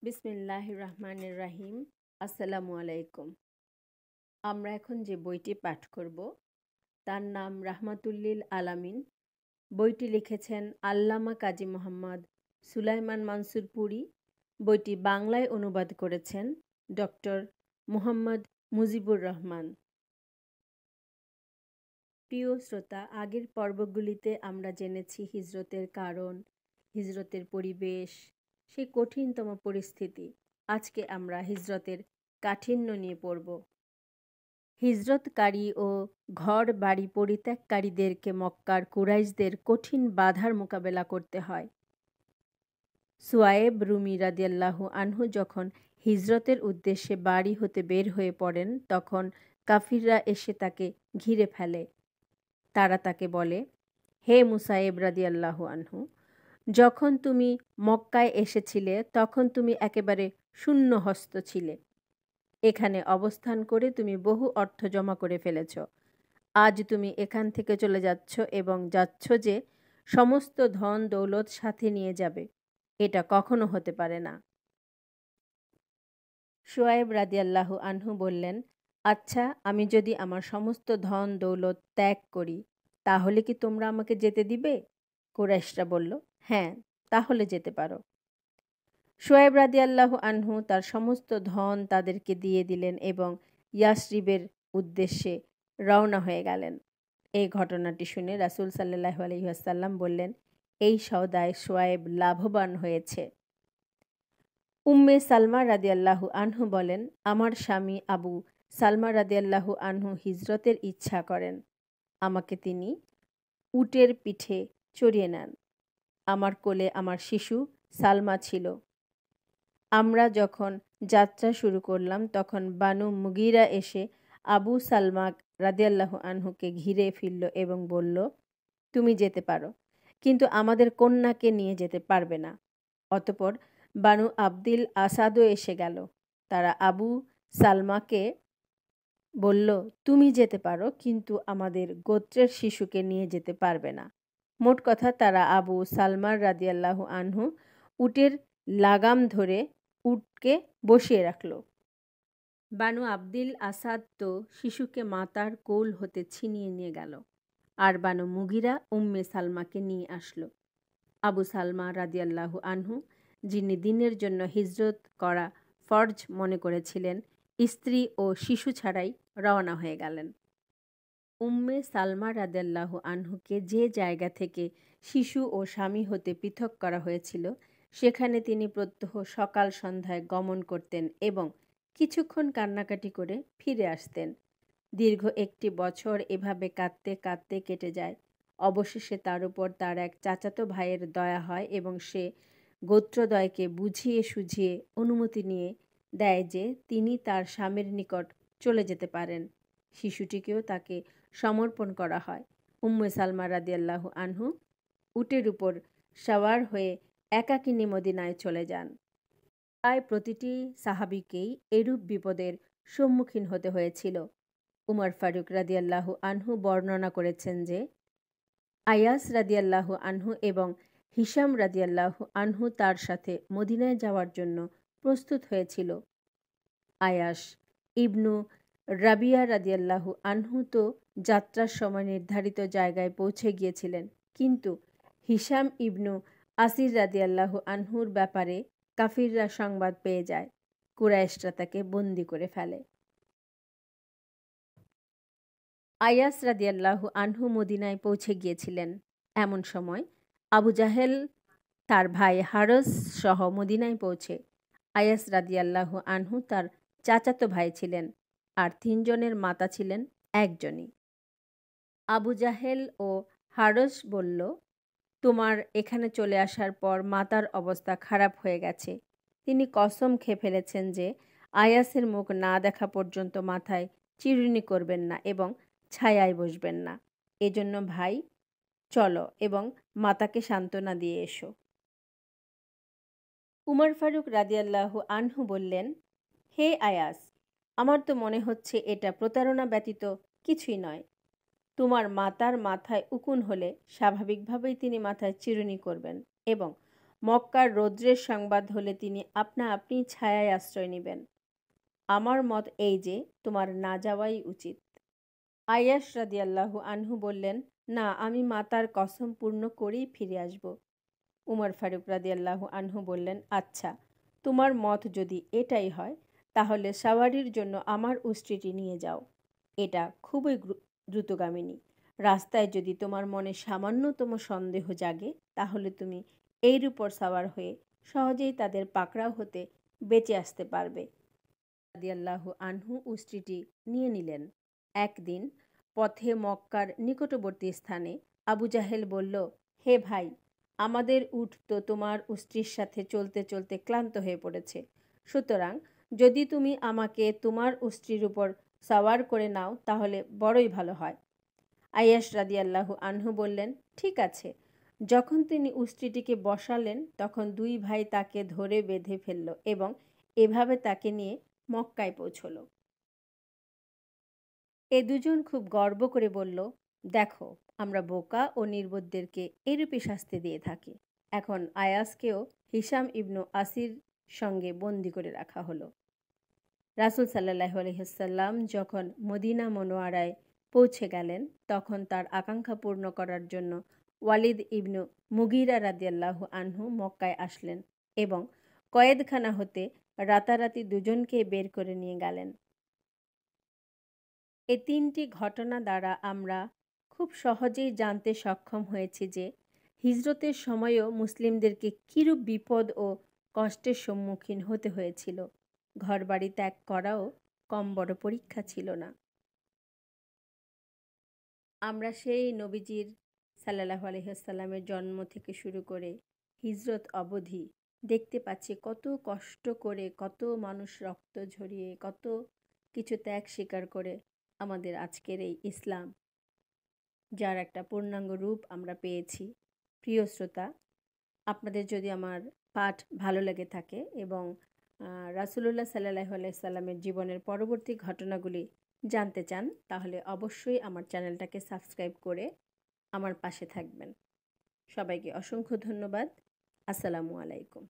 বিসমিল্লাহির রহমানির রাহিম। আসসালামু আলাইকুম। আমরা এখন যে বইটি পাঠ করব তার নাম রাহমাতুল্লিল আলামিন। বইটি লিখেছেন আল্লামা কাজী মোহাম্মদ সুলাইমান মানসুর পুরী। বইটি বাংলায় অনুবাদ করেছেন ডক্টর মুহাম্মদ মুজিবুর রহমান। প্রিয় শ্রোতা, আগের পর্বগুলিতে আমরা জেনেছি হিজরতের কারণ, হিজরতের পরিবেশ, সেই কঠিনতম পরিস্থিতি। আজকে আমরা হিজরতের কাঠিন্য নিয়ে পড়ব। হিজরতকারী ও ঘর বাড়ি পরিত্যাগকারীদেরকে মক্কার কুরাইশদের কঠিন বাধার মোকাবেলা করতে হয়। সুয়ায়েব রুমি রাদিয়াল্লাহু আনহু যখন হিজরতের উদ্দেশ্যে বাড়ি হতে বের হয়ে পড়েন, তখন কাফিররা এসে তাকে ঘিরে ফেলে। তারা তাকে বলে, হে মুসায়েব রাদিয়াল্লাহু আনহু, যখন তুমি মক্কায় এসেছিলে তখন তুমি একেবারে শূন্য হস্ত ছিলে। এখানে অবস্থান করে তুমি বহু অর্থ জমা করে ফেলেছ। আজ তুমি এখান থেকে চলে যাচ্ছ এবং যাচ্ছ যে সমস্ত ধন দৌলত সাথে নিয়ে যাবে। এটা কখনো হতে পারে না। শুয়াইব রাদিয়াল্লাহু আনহু বললেন, আচ্ছা, আমি যদি আমার সমস্ত ধন দৌলত ত্যাগ করি তাহলে কি তোমরা আমাকে যেতে দিবে? কুরাইশরা বলল, হ্যাঁ, তাহলে যেতে পারো। শুয়াইব রাদিয়াল্লাহু আনহু তার সমস্ত ধন তাদেরকে দিয়ে দিলেন এবং ইয়াসরিবের উদ্দেশ্যে রওনা হয়ে গেলেন। এই ঘটনাটি শুনে রাসূল সাল্লাল্লাহু আলাইহি ওয়াসাল্লাম বললেন, এই সওদায় শুয়াইব লাভবান হয়েছে। উম্মে সালমা রাদিয়াল্লাহু আনহু বলেন, আমার স্বামী আবু সালমা রাদিয়াল্লাহু আনহু হিজরতের ইচ্ছা করেন। আমাকে তিনি উটের পিঠে চড়িয়ে নেন। আমার কোলে আমার শিশু সালমা ছিল। আমরা যখন যাত্রা শুরু করলাম তখন বানু মুগিরা এসে আবু সালমা রাদিয়াল্লাহু আনহুকে ঘিরে ফিরল এবং বলল, তুমি যেতে পারো, কিন্তু আমাদের কন্যাকে নিয়ে যেতে পারবে না। অতঃপর বানু আব্দিল আসাদও এসে গেল। তারা আবু সালমাকে বলল, তুমি যেতে পারো, কিন্তু আমাদের গোত্রের শিশুকে নিয়ে যেতে পারবে না। মোট কথা, তারা আবু সালমার রাদিয়াল্লাহু আনহু উটের লাগাম ধরে উটকে বসিয়ে রাখল। বানু আব্দিল আসাদ তো শিশুকে মাতার কোল হতে ছিনিয়ে নিয়ে গেল, আর বানু মুগিরা উম্মে সালমাকে নিয়ে আসলো। আবু সালমা রাদিয়াল্লাহু আনহু, যিনি দিনের জন্য হিজরত করা ফরজ মনে করেছিলেন, স্ত্রী ও শিশু ছাড়াই রওনা হয়ে গেলেন। উম্মে সালমা রাদিয়াল্লাহু আনহুকে যে জায়গা থেকে শিশু ও স্বামী হতে পৃথক করা হয়েছিল সেখানে তিনি প্রত্যহ সকাল সন্ধ্যায় গমন করতেন এবং কিছুক্ষণ কান্নাকাটি করে ফিরে আসতেন। দীর্ঘ 1 বছর এভাবে কাঁদতে কাঁদতে কেটে যায়। অবশেষে তার উপর তার এক চাচাতো ভাইয়ের দয়া হয় এবং সে গোত্রদ্বয়কে বুঝিয়ে সুঝিয়ে অনুমতি নিয়ে দেয় যে তিনি তার স্বামীর নিকট চলে যেতে পারেন। শিশুটিকেও তাকে সমর্পণ করা হয়। উম্মে সালমা রাদিয়াল্লাহু আনহু উটের উপর সওয়ার হয়ে একাকিনী মদিনায় চলে যান। প্রায় প্রতিটি সাহাবীকেই এরূপ বিপদের সম্মুখীন হতে হয়েছিল। উমর ফারুক রাদিয়াল্লাহু আনহু বর্ণনা করেছেন যে আয়াস রাদিয়াল্লাহু আনহু এবং হিশাম রাদিয়াল্লাহু আনহু তার সাথে মদিনায় যাওয়ার জন্য প্রস্তুত হয়েছিল। আয়াস ইবনু রাবিয়া রাদিয়াল্লাহু আনহু তো যাত্রার সময় নির্ধারিত জায়গায় পৌঁছে গিয়েছিলেন, কিন্তু হিশাম ইবনু আসির রাদিয়াল্লাহু আনহুর ব্যাপারে কাফিররা সংবাদ পেয়ে যায়। কুরাইশরা তাকে বন্দী করে ফেলে। আয়াস রাদিয়াল্লাহু আনহু মদিনায় পৌঁছে গিয়েছিলেন। এমন সময় আবু জাহেল তার ভাই হারস সহ মদিনায় পৌঁছে। আয়াস রাদিয়াল্লাহু আনহু তার চাচাতো ভাই ছিলেন, আর 3 জনের মাতা ছিলেন একজনই। আবু জাহেল ও হারস বলল, তোমার এখানে চলে আসার পর মাতার অবস্থা খারাপ হয়ে গেছে। তিনি কসম খেয়ে ফেলেছেন যে আয়াসের মুখ না দেখা পর্যন্ত মাথায় চিরুনি করবেন না এবং ছায়ায় বসবেন না। এজন্য ভাই, চলো এবং মাতাকে সান্ত্বনা দিয়ে এসো। উমর ফারুক রাদিয়াল্লাহু আনহু বললেন, হে আয়াস, আমার তো মনে হচ্ছে এটা প্রতারণা ব্যতীত কিছুই নয়। তোমার মাতার মাথায় উকুন হলে স্বাভাবিকভাবেই তিনি মাথায় চিরুনি করবেন এবং মক্কার রৌদ্রের সংবাদ হলে তিনি আপনা আপনি ছায়ায় আশ্রয় নেবেন। আমার মত এই যে তোমার না যাওয়াই উচিত। আয়াস রাদিয়াল্লাহু আনহু বললেন, না, আমি মাতার কসম পূর্ণ করেই ফিরে আসব। উমর ফারুক রাদিয়াল্লাহু আনহু বললেন, আচ্ছা, তোমার মত যদি এটাই হয় তাহলে সাওয়ারির জন্য আমার উষ্ট্রিটি নিয়ে যাও। এটা খুবই দ্রুতগামিনী। রাস্তায় যদি তোমার মনে সামান্যতম সন্দেহ জাগে তাহলে তুমি এর উপর সাওয়ার হয়ে সহজেই তাদের পাকড়াও হতে বেঁচে আসতে পারবে। রাদিয়াল্লাহু আনহু উষ্ট্রিটি নিয়ে নিলেন। একদিন পথে মক্কার নিকটবর্তী স্থানে আবু জাহেল বলল, হে ভাই, আমাদের উট তো তোমার উষ্ট্রির সাথে চলতে চলতে ক্লান্ত হয়ে পড়েছে। সুতরাং যদি তুমি আমাকে তোমার উষ্ট্রির উপর সাওয়ার করে নাও তাহলে বড়ই ভালো হয়। আয়াস রাদিয়াল্লাহু আনহু বললেন, ঠিক আছে। যখন তিনি উষ্ট্রিটিকে বসালেন তখন দুই ভাই তাকে ধরে বেঁধে ফেলল এবং এভাবে তাকে নিয়ে মক্কায় পৌঁছল। এ দুজন খুব গর্ব করে বলল, দেখো, আমরা বোকা ও নির্বোধদেরকে এরূপই শাস্তি দিয়ে থাকি। এখন আয়াসকেও হিশাম ইবনু আসির সঙ্গে বন্দি করে রাখা হলো। রাসূল সাল্লাল্লাহু আলাইহি ওয়াসাল্লাম যখন মদিনা মনোয়ারায় পৌঁছে গেলেন তখন তার আকাঙ্ক্ষা পূর্ণ করার জন্য ওয়ালিদ ইবনু মুগিরা রাদিয়াল্লাহু আনহু মক্কায় আসলেন এবং কয়েদখানা হতে রাতারাতি দুজনকে বের করে নিয়ে গেলেন। এ তিনটি ঘটনা দ্বারা আমরা খুব সহজেই জানতে সক্ষম হয়েছি যে হিজরতের সময়ও মুসলিমদেরকে কিরূপ বিপদ ও কষ্টের সম্মুখীন হতে হয়েছিল। ঘরবাড়ি ত্যাগ করাও কম বড় পরীক্ষা ছিল না। আমরা সেই নবীজির সাল্লাল্লাহু আলাইহি ওয়াসাল্লামের জন্ম থেকে শুরু করে হিজরত অবধি দেখতে পাচ্ছি কত কষ্ট করে, কত মানুষ রক্ত ঝরিয়ে, কত কিছু ত্যাগ স্বীকার করে আমাদের আজকের এই ইসলাম, যার একটা পূর্ণাঙ্গ রূপ আমরা পেয়েছি। প্রিয় শ্রোতা, আপনাদের যদি আমার পাঠ ভালো লেগে থাকে এবং রাসূলুল্লাহ সাল্লাল্লাহু আলাইহি সাল্লামের জীবনের পরবর্তী ঘটনাগুলি জানতে চান তাহলে অবশ্যই আমার চ্যানেলটাকে সাবস্ক্রাইব করে আমার পাশে থাকবেন। সবাইকে অসংখ্য ধন্যবাদ। আসসালামু আলাইকুম।